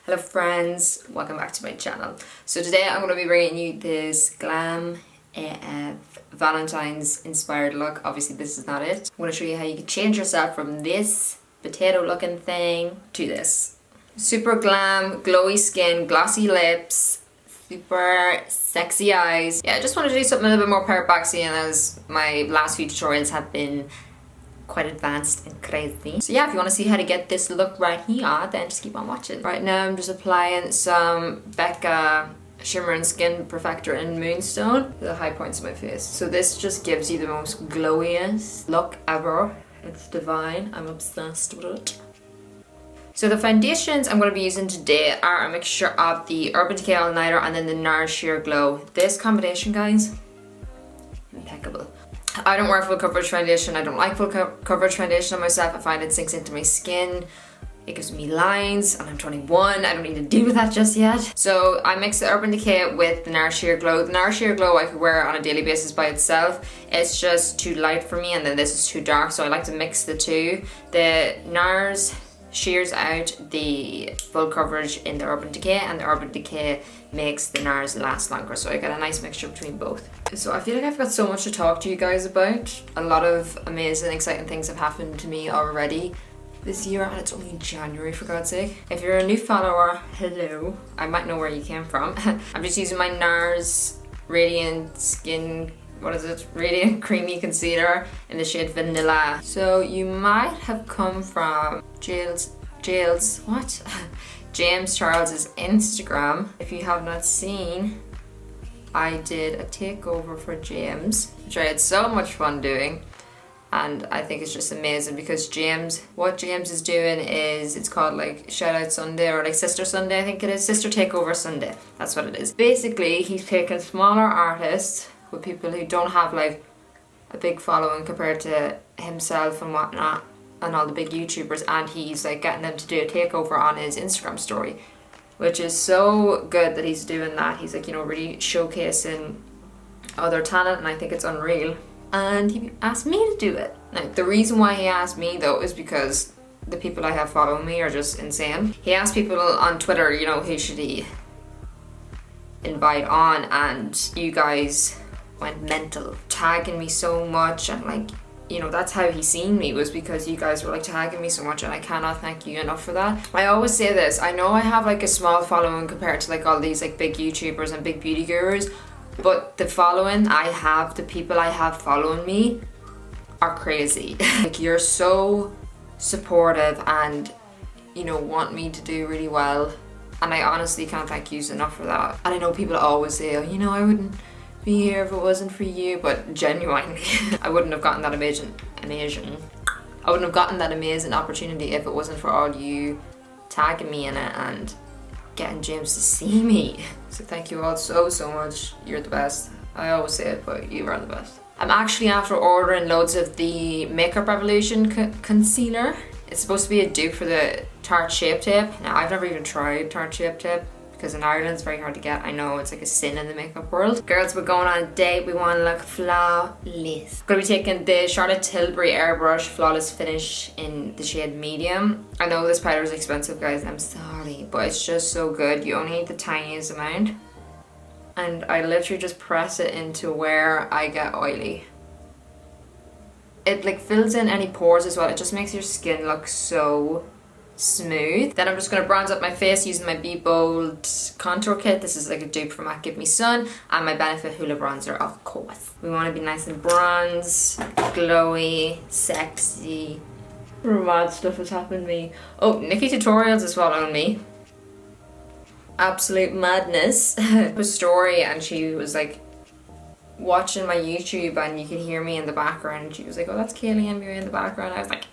Hello friends, welcome back to my channel. So today I'm going to be bringing you this GLAM Valentine's inspired look. Obviously this is not it. I'm going to show you how you can change yourself from this potato looking thing to this. Super glam, glowy skin, glossy lips, super sexy eyes. Yeah, I just wanted to do something a little bit more perfect, seeing as my last few tutorials have been quite advanced and crazy. So yeah, if you want to see how to get this look right here, then just keep on watching. Right now I'm just applying some Becca Shimmer and Skin Perfector in Moonstone to the high points of my face. So this just gives you the most glowiest look ever. It's divine. I'm obsessed with it. So the foundations I'm going to be using today are a mixture of the Urban Decay All Nighter and then the Nars Sheer Glow. This combination, guys, impeccable. I don't wear full coverage foundation. I don't like full coverage foundation on myself. I find it sinks into my skin. It gives me lines, and I'm 21. I don't need to deal with that just yet. So I mix the Urban Decay with the Nars Sheer Glow. The Nars Sheer Glow I could wear on a daily basis by itself. It's just too light for me, and then this is too dark, so I like to mix the two. The Nars shears out the full coverage in the Urban Decay, and the Urban Decay makes the Nars last longer, so I get a nice mixture between both. So I feel like I've got so much to talk to you guys about. A lot of amazing, exciting things have happened to me already this year, and it's only January, for God's sake. If you're a new follower, hello. I might know where you came from. I'm just using my Nars Radiant Skin, Radiant Creamy Concealer in the shade Vanilla. So you might have come from James Charles's Instagram. If you have not seen, I did a takeover for James, which I had so much fun doing. And I think it's just amazing because what James is doing is, it's called like Shout Out Sunday, or like Sister Sunday, I think it is. Sister Takeover Sunday. That's what it is. Basically, he's taking smaller artists with people who don't have like a big following compared to himself and whatnot, and all the big YouTubers, and he's like getting them to do a takeover on his Instagram story, which is so good that he's doing that. He's like, you know, really showcasing other talent, and I think it's unreal. And he asked me to do it. Now, the reason why he asked me though is because the people I have following me are just insane. He asked people on Twitter, you know, who should he invite on, and you guys went mental, tagging me so much, and like, you know, that's how he seen me, was because you guys were like tagging me so much, and I cannot thank you enough for that. I always say this, I know I have like a small following compared to like all these like big YouTubers and big beauty gurus, but the following I have, the people I have following me are crazy. Like, you're so supportive and, you know, want me to do really well, and I honestly can't thank you enough for that. And I know people always say, oh, you know, I wouldn't be here if it wasn't for you, but genuinely I wouldn't have gotten that amazing opportunity if it wasn't for all you tagging me in it and getting James to see me. So thank you all so much. You're the best. I always say it, but you are the best. I'm actually after ordering loads of the Makeup Revolution concealer. It's supposed to be a dupe for the Tarte Shape Tape. Now, I've never even tried Tarte Shape Tape because in Ireland it's very hard to get. I know it's like a sin in the makeup world. Girls, we're going on a date. We want to look flawless. Gonna be taking the Charlotte Tilbury Airbrush Flawless Finish in the shade Medium. I know this powder is expensive, guys, I'm sorry, but it's just so good. You only need the tiniest amount, and I literally just press it into where I get oily. It like fills in any pores as well. It just makes your skin look so smooth. Then I'm just going to bronze up my face using my Be Bold contour kit. This is like a dupe from MAC Give Me Sun, and my Benefit Hoola bronzer, of course. We want to be nice and bronze, glowy, sexy. Mad stuff has happened to me. Oh, Nikkie Tutorials is following me. Absolute madness. A story, and she was like watching my YouTube, and you could hear me in the background. She was like, oh, that's KeilidhMua in the background. I was like,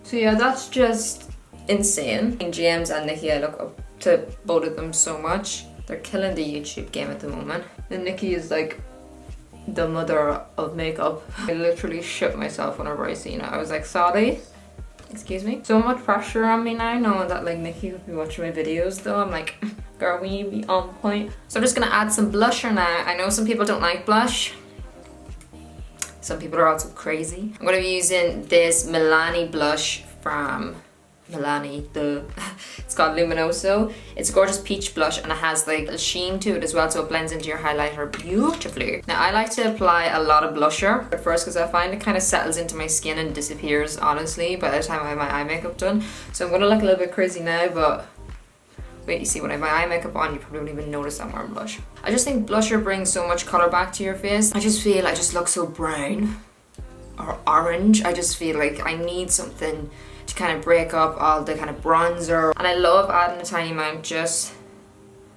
So yeah, that's just insane. In James and Nikkie, I look up to both of them so much. They're killing the YouTube game at the moment. And Nikkie is like the mother of makeup. I literally shit myself whenever I seen it. I was like, sorry, excuse me. So much pressure on me now, knowing that like Nikkie will be watching my videos though. I'm like, girl, we need to be on point. So I'm just gonna add some blusher now. I know some people don't like blush. Some people are also crazy. I'm gonna be using this Milani blush from Milani, it's called Luminoso. It's a gorgeous peach blush and it has like a sheen to it as well, so it blends into your highlighter beautifully. Now I like to apply a lot of blusher at first because I find it kind of settles into my skin and disappears honestly by the time I have my eye makeup done. So I'm gonna look a little bit crazy now, but wait, you see, when I have my eye makeup on, you probably don't even notice I'm wearing blush. I just think blusher brings so much colour back to your face. I just feel I just look so brown or orange. I just feel like I need something to kind of break up all the kind of bronzer. And I love adding a tiny amount just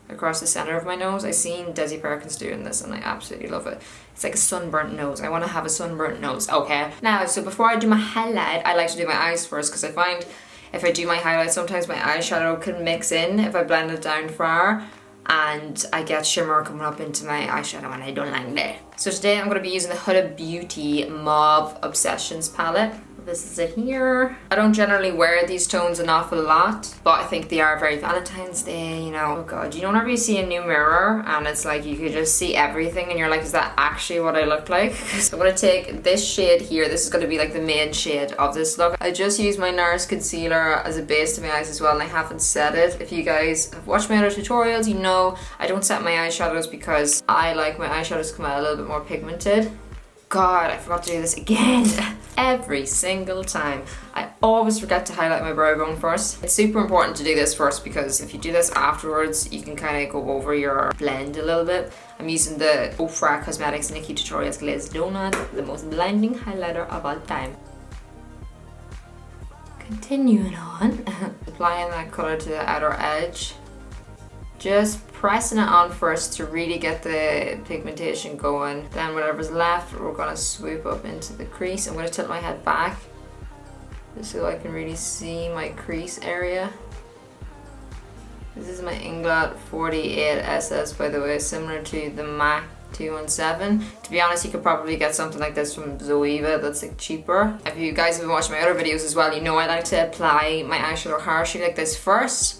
across the center of my nose. I seen Desi Perkins doing this and I absolutely love it. It's like a sunburnt nose. I want to have a sunburnt nose. Okay. Now, so before I do my highlight, I like to do my eyes first because I find if I do my highlight, sometimes my eyeshadow can mix in if I blend it down far and I get shimmer coming up into my eyeshadow and I don't like that. So today I'm going to be using the Huda Beauty Mauve Obsessions palette. This is it here. I don't generally wear these tones an awful lot, but I think they are very Valentine's Day, you know. Oh god, you know whenever you see a new mirror and it's like you could just see everything and you're like, is that actually what I look like? So I'm gonna take this shade here. This is gonna be like the main shade of this look. I just used my Nars concealer as a base to my eyes as well and I haven't set it. If you guys have watched my other tutorials, you know I don't set my eyeshadows because I like my eyeshadows to come out a little bit more pigmented. God, I forgot to do this again. Every single time. I always forget to highlight my brow bone first. It's super important to do this first because if you do this afterwards, you can kind of go over your blend a little bit. I'm using the Ofra Cosmetics Nikkie Tutorials Glazed Doughnut, the most blinding highlighter of all time. Continuing on, applying that color to the outer edge. Just pressing it on first to really get the pigmentation going. Then whatever's left, we're gonna swoop up into the crease. I'm gonna tilt my head back just so I can really see my crease area. This is my Inglot 48SS, by the way, similar to the MAC 217. To be honest, you could probably get something like this from Zoeva that's like cheaper. If you guys have been watching my other videos as well, you know I like to apply my eyeshadow harshly like this first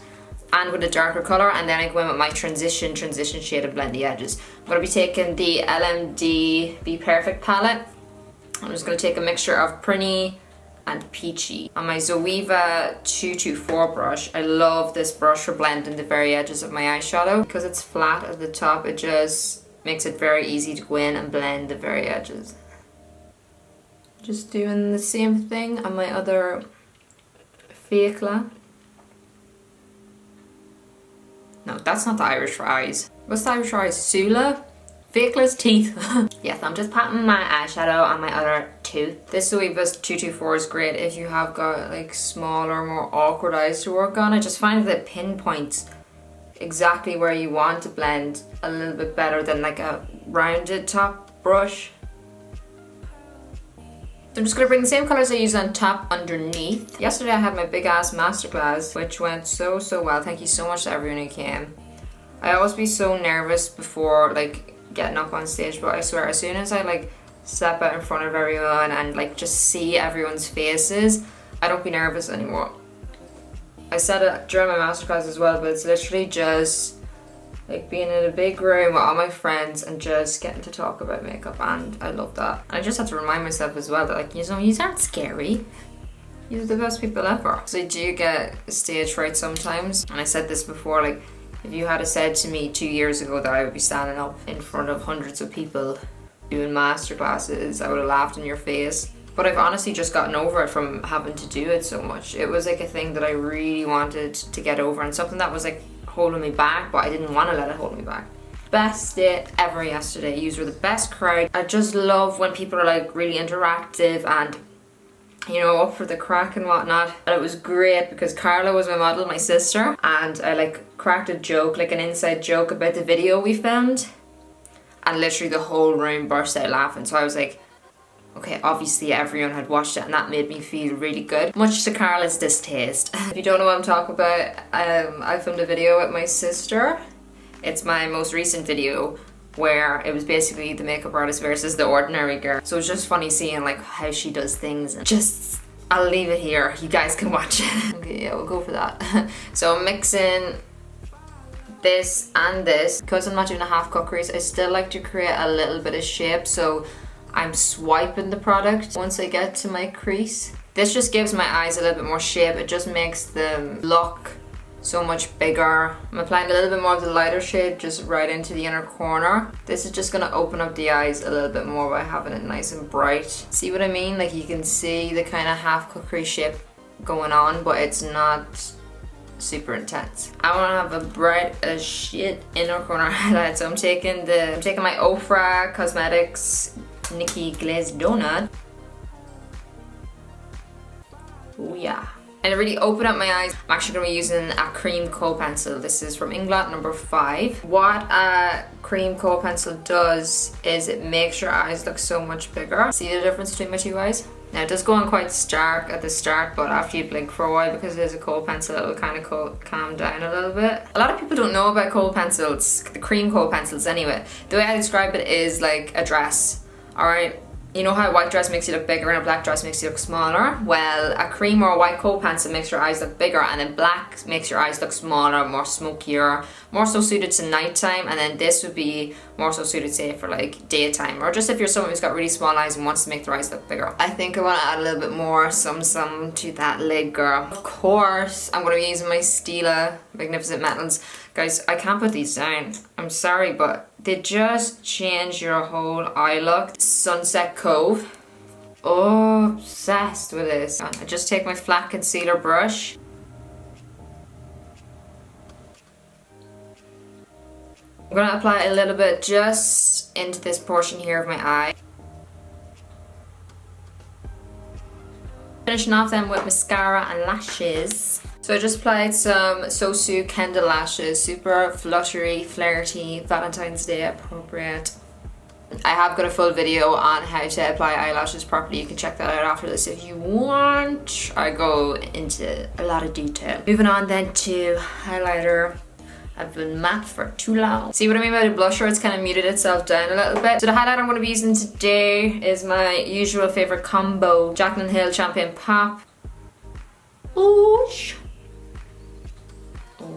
and with a darker colour, and then I go in with my transition shade and blend the edges. I'm going to be taking the LMD Bperfect palette. I'm just going to take a mixture of Prinny and Peachy. On my Zoeva 224 brush, I love this brush for blending the very edges of my eyeshadow. Because it's flat at the top, it just makes it very easy to go in and blend the very edges. Just doing the same thing on my other Keilidh. No, that's not the Irish for eyes. What's the Irish for eyes? Sula? Keilidh's teeth. Yes, I'm just patting my eyeshadow on my other tooth. This Zoeva's 224 is great if you have got like smaller, more awkward eyes to work on. I just find that it pinpoints exactly where you want to blend a little bit better than like a rounded top brush. So I'm just going to bring the same colours I used on top underneath. Yesterday I had my big ass masterclass, which went so well. Thank you so much to everyone who came. I always be so nervous before like getting up on stage, but I swear as soon as I like step out in front of everyone and like just see everyone's faces, I don't be nervous anymore. I said it during my masterclass as well, but it's literally just like being in a big room with all my friends and just getting to talk about makeup, and I love that. And I just had to remind myself as well that like, you know, you aren't scary. You're the best people ever. So I do get stage fright sometimes, and I said this before, like if you had said to me 2 years ago that I would be standing up in front of hundreds of people doing masterclasses, I would have laughed in your face. But I've honestly just gotten over it from having to do it so much. It was like a thing that I really wanted to get over and something that was like holding me back, but I didn't want to let it hold me back. Best day ever yesterday. You were the best crowd. I just love when people are like really interactive and, you know, up for the crack and whatnot. And it was great because Carla was my model, my sister, and I like cracked a joke, like an inside joke about the video we filmed, and literally the whole room burst out laughing. So I was like, okay, obviously everyone had watched it and that made me feel really good, much to Carla's distaste. If you don't know what I'm talking about, I filmed a video with my sister. It's my most recent video where it was basically the makeup artist versus the ordinary girl. So it's just funny seeing like how she does things, and just, I'll leave it here, you guys can watch it. Okay, yeah, we'll go for that. So I'm mixing this and this. Because I'm not doing a half cut crease, I still like to create a little bit of shape, so I'm swiping the product once I get to my crease. This just gives my eyes a little bit more shape. It just makes them look so much bigger. I'm applying a little bit more of the lighter shade just right into the inner corner. This is just gonna open up the eyes a little bit more by having it nice and bright. See what I mean? Like you can see the kind of half cookery shape going on, but it's not super intense. I want to have a bright as shit inner corner highlight, so I'm taking my Ofra Cosmetics Nikkie Glazed Doughnut. Oh yeah. And to really open up my eyes, I'm actually going to be using a cream kohl pencil. This is from Inglot number 5. What a cream kohl pencil does is it makes your eyes look so much bigger. See the difference between my two eyes? Now it does go on quite stark at the start, but after you blink for a while, because it is a kohl pencil, it'll kind of calm down a little bit. A lot of people don't know about kohl pencils, the cream kohl pencils anyway. The way I describe it is like a dress, alright? You know how a white dress makes you look bigger and a black dress makes you look smaller? Well, a cream or a white kohl pencil makes your eyes look bigger, and then black makes your eyes look smaller, more smokier, more so suited to nighttime, and then this would be more so suited, say, for like daytime, or just if you're someone who's got really small eyes and wants to make their eyes look bigger. I think I want to add a little bit more some to that lid, girl. Of course, I'm going to be using my Stila Magnificent Metals. Guys, I can't put these down. I'm sorry, but they just change your whole eye look. Sunset Cove. Oh, obsessed with this. I just take my flat concealer brush. I'm going to apply a little bit just into this portion here of my eye. Finishing off then with mascara and lashes. So I just applied some xoxo Kendall lashes, super fluttery, flirty, Valentine's Day appropriate. I have got a full video on how to apply eyelashes properly. You can check that out after this if you want. I go into a lot of detail. Moving on then to highlighter. I've been matte for too long. See what I mean by the blusher? It's kind of muted itself down a little bit. So the highlighter I'm going to be using today is my usual favorite combo, Jaclyn Hill Champagne Pop. Oh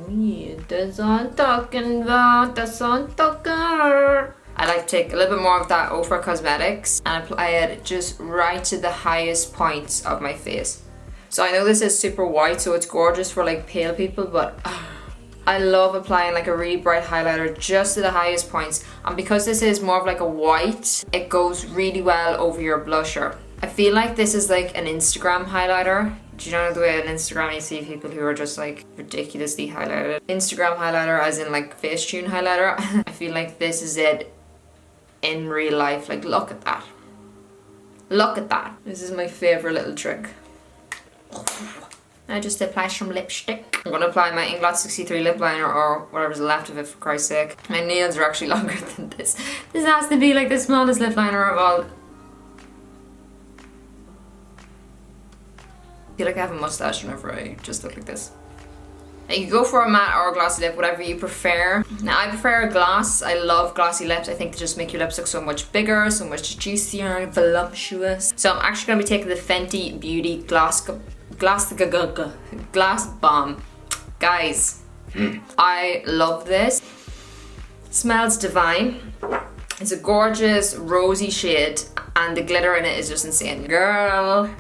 yeah, that's what I'm talking about, that's what I'm talking about. I like to take a little bit more of that Ofra Cosmetics and apply it just right to the highest points of my face. So I know this is super white, so it's gorgeous for like pale people, but I love applying like a really bright highlighter just to the highest points. And because this is more of like a white, it goes really well over your blusher. I feel like this is like an Instagram highlighter. Do you know the way on Instagram you see people who are just like ridiculously highlighted? Instagram highlighter as in like Facetune highlighter. I feel like this is it in real life. Like look at that. Look at that. This is my favorite little trick. I just apply some lipstick. I'm gonna apply my Inglot 63 lip liner, or whatever's left of it, for Christ's sake. My nails are actually longer than this. This has to be like the smallest lip liner of all. I feel like I have a mustache whenever I just look like this. Now you can go for a matte or a glossy lip, whatever you prefer. Now I prefer a gloss. I love glossy lips. I think they just make your lips look so much bigger, so much juicier, voluptuous. So I'm actually going to be taking the Fenty Beauty Gloss Bomb. Guys, I love this. Smells divine. It's a gorgeous rosy shade and the glitter in it is just insane. Girl.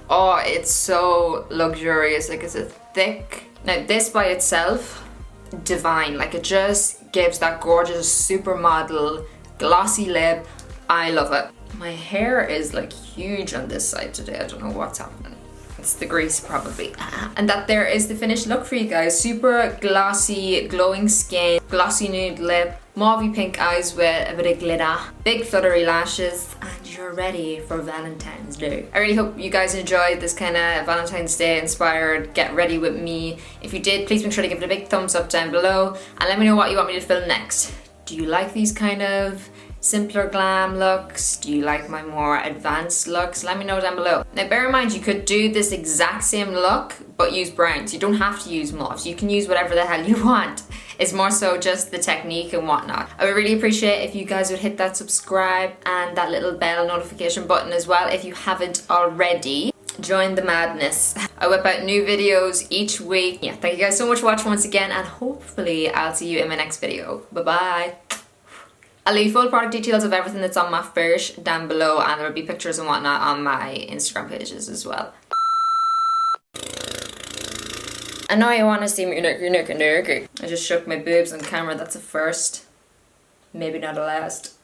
Oh, it's so luxurious. Like it's a thick. Now this by itself, divine. Like it just gives that gorgeous supermodel glossy lip. I love it. My hair is like huge on this side today. I don't know what's happening. It's the grease probably. And that there is the finished look for you guys. Super glossy, glowing skin, glossy nude lip, mauvey pink eyes with a bit of glitter, big fluttery lashes, and you're ready for Valentine's Day. I really hope you guys enjoyed this kind of Valentine's Day inspired get ready with me. If you did, please make sure to give it a big thumbs up down below and let me know what you want me to film next. Do you like these kind of simpler glam looks? Do you like my more advanced looks? Let me know down below. Now bear in mind you could do this exact same look but use browns. You don't have to use mauves. You can use whatever the hell you want. It's more so just the technique and whatnot. I would really appreciate if you guys would hit that subscribe and that little bell notification button as well if you haven't already. Join the madness. I whip out new videos each week. Yeah, thank you guys so much for watching once again and hopefully I'll see you in my next video. Bye bye. I'll leave full product details of everything that's on my FIJI down below, and there will be pictures and whatnot on my Instagram pages as well. I know you want to see me nookie. I just shook my boobs on camera, that's a first. Maybe not a last.